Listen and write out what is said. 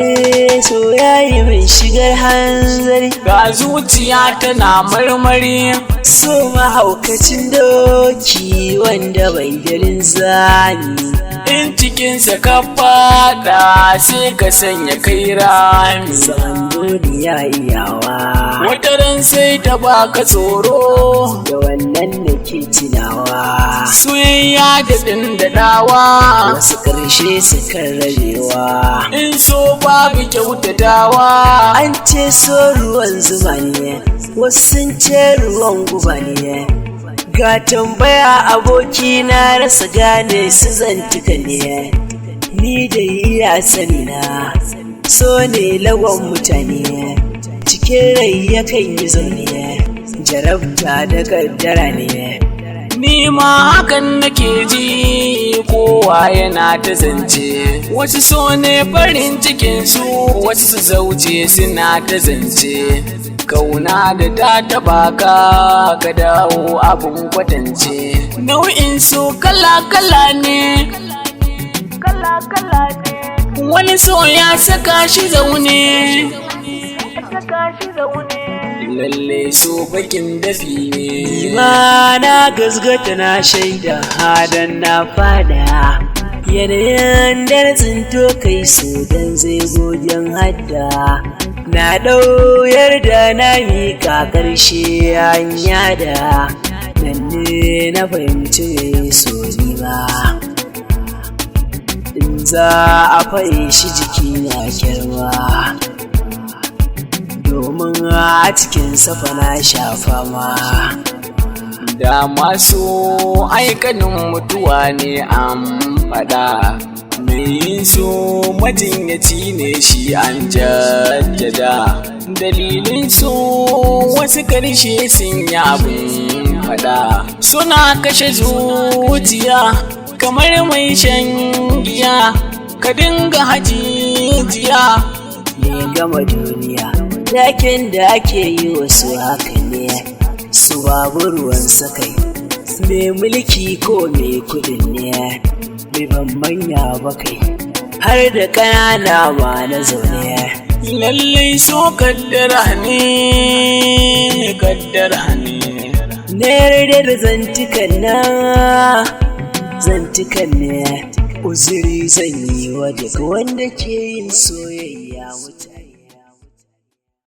so yayi min shigar hanzari, ga zuciya tana marmari. so mahaukacin doki wanda bai da linzami, In cikinsa ka fada sai ka sanya kai rami. zaman duniya iyawa, Wata ran sai ta baka tsoro, da wannan nake tunawa. soyayya da dindadawa. Wasu ƙarshe sukan rabewa, In so babu kyautatawa. an ce so ruwan zuma ne, wasu sun ce ruwan guba ne. Ga tambaya aboki na rasa gane su zantuka ne, ni da iya sani na so ne lawan mutane, cikin rai yakan yi zaune, jarabta da kaddara ne. Ni ma hakan nake ji, kowa yana ta zance. Wasu so ne farin cikinsu, wasu su zauce suna ta zance. Kauna da ta taba ka dawo abun kwatance. Nau'in so kala-kala ne, wani so ya saka shi zaune. Lalle so bakin dafi ne. Ma na gazgata na shaida hadan na fada, yanayin da na tsinto kai so dan zai gogen hadda, na ɗauyar da na miƙa ƙarshe hanya da nan ne na fahimci so ni ba. In za a faɗi shi jiki na girma, domin a cikin safa na shafa ma. Da masu aikanin mutuwa ne an faɗa, mai yin so majinyaci ne shi an jaddada. Dalilin so wasu karshe sun yi abin faɗa, suna kashe zuciya kamar mai shan giya. Ka dinga hajijiya Ne gama duniya, dakin da ake yi wasu haka ne, su babu ruwan sakai, mai mulki ko mai kudin ne, mai ban manya ba kai, har da ƙanana ma na zaune. lallai so kaddara ne, kaddara ne. Na yarda da zantukan ne, uzuri zan yi wa duk wanda ke yin soyayya mutane.